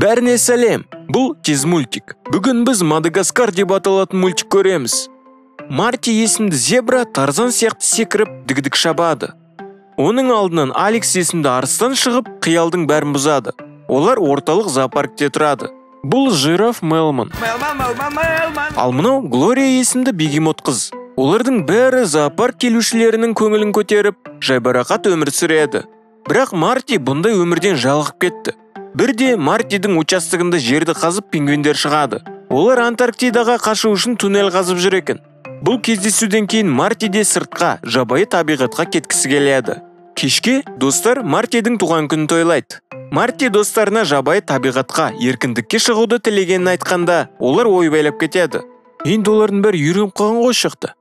Бәріне сәлем, бұл тез мультик. Бүгін біз Мадагаскар деп аталатын мультик көреміз. Марти есімді зебра Тарзан сияқты секіріп дігдік шабады. Оның алдынан Алекс есімді арыстан шығып қиялдың бәрін бұзады. Олар орталық зоопаркте тұрады. Бұл жираф Мелман. Ал мынау Глория есімді бегемот қыз. Олардың бәрі зоопарк келушілерінің көңілін көтеріп, жайбарақат өмір сүреді. Бірақ Марти бұндай өмірден жалығып кетті. Бірде Мартидің участогында жерді қазып пингвиндер шығады. Олар Антарктидаға қашу үшін туннель қазып жүр екен. Бұл кездесуден кейін Марти де сыртқа, жабайы табиғатқа кеткісі келеді. Кешке достар Мартидің туған күнін тойлайды. Марти достарына жабайы табиғатқа, еркіндікке шығуды тілегенін айтқанда, олар ойбайлап кетеді. Енді олардың бәрі үйреніп қалған ғой шықты.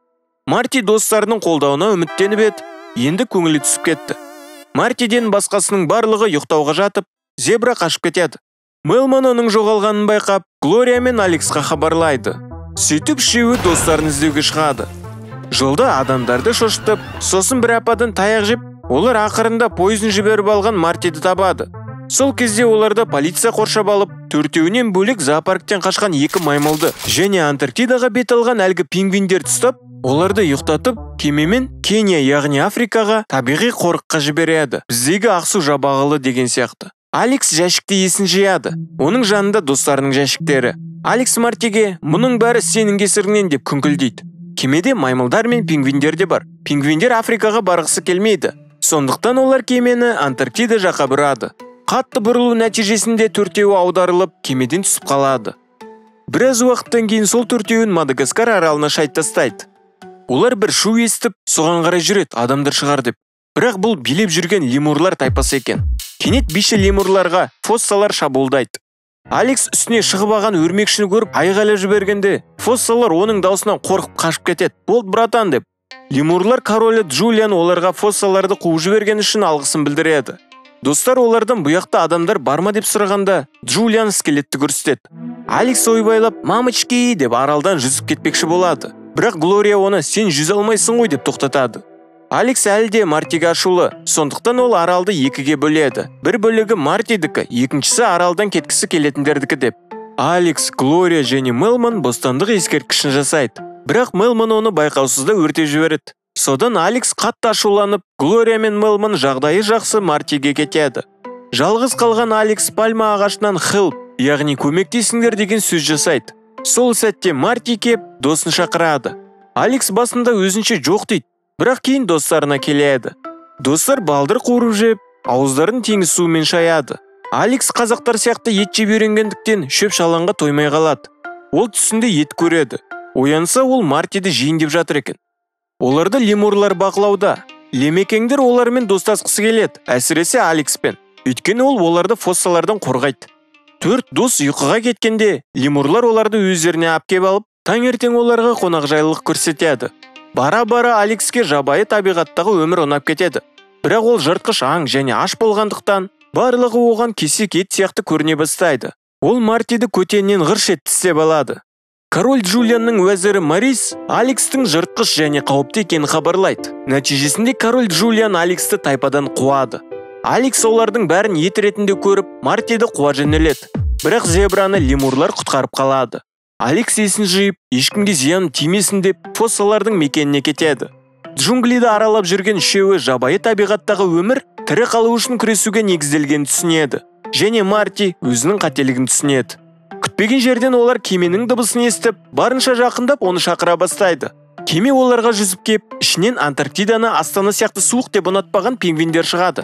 Марти достарының қолдауына үміттеніп еді, енді көңілі түсіп кетті. Мартиден басқасының барлығы ұйықтауға жатып, зебра қашып кетеді. Мелман оның жоғалғанын байқап, Глория мен Алексқа хабарлайды. Сөйтіп үшеуі достарын іздеуге шығады. Жолда адамдарды шошытып, сосын бір ападан таяқ жеп, олар ақырында пойызын жіберіп алған Мартиді табады. Сол кезде оларды полиция қоршап алып, төртеуінен бөлек зоопарктен қашқан екі маймылды және Антарктидаға бет алған әлгі пингвиндерді ұстап, оларды ұйықтатып, кемемен Кения, яғни Африкаға табиғи қорыққа жібереді. Біздегі ақсу жабағылы деген сияқты. Алекс жәшікті есін жияды. Оның жанында достарының жәшіктері. Алекс Мартиге мұның бәрі сенің кесіріңнен деп күңкілдейді. Кемеде маймылдар мен пингвиндер де бар. Пингвиндер Африкаға барғысы келмейді. Сондықтан олар кемені Антарктида жаққа бұрады. Қатты бұрылу нәтижесінде төртеуі аударылып, кемеден түсіп қалады. Біраз уақыттан кейін сол төртеуін Мадагаскар аралына шайып тастайды. Олар бір шу естіп, соған қарай жүреді, адамдар шығар деп. Бірақ бұл билеп жүрген лемурлар тайпасы екен. Кенет биші лемурларға фоссалар шабуылдайды. Алекс үстіне шығып алған өрмекшіні көріп айғайлап жібергенде, фоссалар оның даусынан қорқып қашып кетеді. Болды братан деп. Лемурлар королі Джулиан оларға фоссаларды қуып жіберген үшін алғысын білдіреді. Достар олардан бұяқта адамдар бар ма деп сұрағанда, Джулиан скелетті көрсетеді. Алекс ойбайлап, мамочки деп аралдан жүзіп кетпекші болады. Бірақ Глория оны сен жүзе алмайсың ғой деп тоқтатады. Алекс әлі де Мартиге ашулы, сондықтан ол аралды екіге бөледі. Бір бөлігі Мартидікі, екіншісі аралдан кеткісі келетіндердікі деп. Алекс, Глория және Мелман бостандық ескерткішін жасайды. Бірақ Мелман оны байқаусызда өртеп жібереді. Содан Алекс қатты ашуланып, Глория мен Мелман жағдайы жақсы Мартиге кетеді. Жалғыз қалған Алекс пальма ағашынан help, яғни көмектесіңдер деген сөз жасайды. Сол сәтте Марти кеп досын шақырады. Алекс басында өзінше жоқ дейді, бірақ кейін достарына келеді. Достар балдыр қуырып жеп, ауыздарын теңіз суымен шаяды. Алекс қазақтар сияқты ет жеп үйренгендіктен шөп шалаңға тоймай қалады. Ол түсінде ет көреді. Оянса ол Мартиді жейін деп жатыр екен. Оларды лемурлар бақылауда. Лемекеңдер олармен достасқысы келеді, әсіресе Алекспен. Өйткені ол оларды фоссалардан қорғайды. Төрт дос ұйқыға кеткенде, лемурлар оларды өздеріне апкеп алып, таңертең оларға қонақжайлылық көрсетеді. Бара-бара Алекске жабайы табиғаттағы өмір ұнап кетеді. Бірақ ол жыртқыш аң және аш болғандықтан, барлығы оған кесек ет сияқты көріне бастайды. Ол Мартиді көтеннен ғырш етіп алады. Король Джулианның уәзірі Марис Алекстің жыртқыш және қауіпті екенін хабарлайды. Нәтижесінде король Джулиан Алексті тайпадан қуады. Алекс олардың бәрін ет ретінде көріп, Мартиді қуа жөнеледі. Бірақ зебраны лемурлар құтқарып қалады. Алекс есін жиып, ешкімге зиян тимесін деп, фоссалардың мекеніне кетеді. Джунглиді аралап жүрген үшеуі жабайы табиғаттағы өмір тірі қалу үшін күресуге негізделгенін түсінеді. Және Марти өзінің қателігін түсінеді. Күтпеген жерден олар кеменің дыбысын естіп, барынша жақындап оны шақыра бастайды. Кеме оларға жүзіп кеп, ішінен Антарктиданы Астана сияқты суық деп ұнатпаған пингвиндер шығады.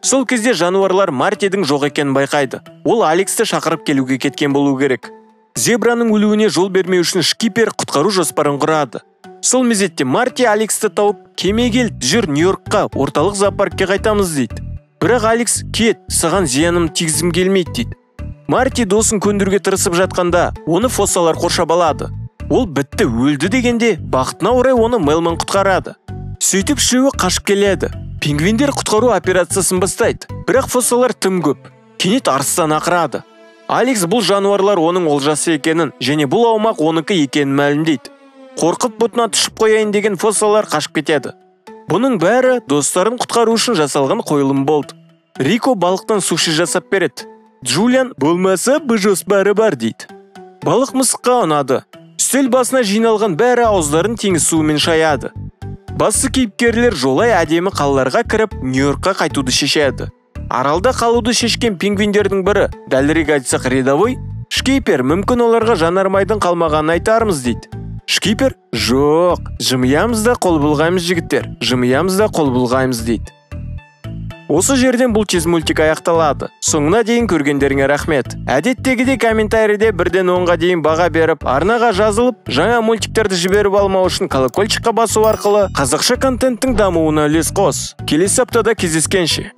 Сол кезде жануарлар Мартидің жоқ екенін байқайды. Ол Алексті шақырып келуге кеткен болу керек. Зебраның өлуіне жол бермеу үшін шкипер құтқару жоспарын құрады. Сол мезетте Марти Алексті тауып, кеме кел, жүр Нью-Йоркқа, орталық зоопаркке қайтамыз дейді. Бірақ Алекс, кет, саған зияным тигізгім келмейді дейді. Марти досын көндіруге тырысып жатқанда, оны фоссалар қоршап алады. Ол бітті, өлді дегенде, бақытына орай оны Мелман құтқарады. Сөйтіп үшеуі қашып келеді. Пингвиндер құтқару операциясын бастайды. Бірақ фоссалар тым көп. Кенет арыстан ақырады. Алекс бұл жануарлар оның олжасы екенін, және бұл аумақ оныкі екенін мәлімдейді. Қорқып бұтына түшіп қояйын деген фоссалар қашып кетеді. Бұның бәрі достарын құтқару үшін жасалған қойылым болды. Рико балықтан суши жасап береді. Джулиан болмаса бұл жоспары бар дейді. Балық мысыққа ұнады. Үстел басына жиналған бәрі ауыздарын теңіз суымен шаяды. Басты кейіпкерлер жолай әдемі қалаларға кіріп, Нью-Йоркқа қайтуды шешеді. Аралда қалуды шешкен пингвиндердің бірі, дәлірек айтсақ рядовой, шкипер, мүмкін оларға жанармайдың қалмағанын айтармыз дейді. Шкипер, жоқ, жымиямыз да қол бұлғаймыз жігіттер, жымиямыз да қол бұлғаймыз дейді. Осы жерден бұл тез мультик аяқталады. Соңына дейін көргендеріңе рахмет. Әдеттегідей комментарийде 1-ден 10-ға дейін баға беріп, арнаға жазылып, жаңа мультиктерді жіберіп алмау үшін колокольчикқа басу арқылы қазақша контенттің дамуына үлес қос. Келесі аптада кездескенше.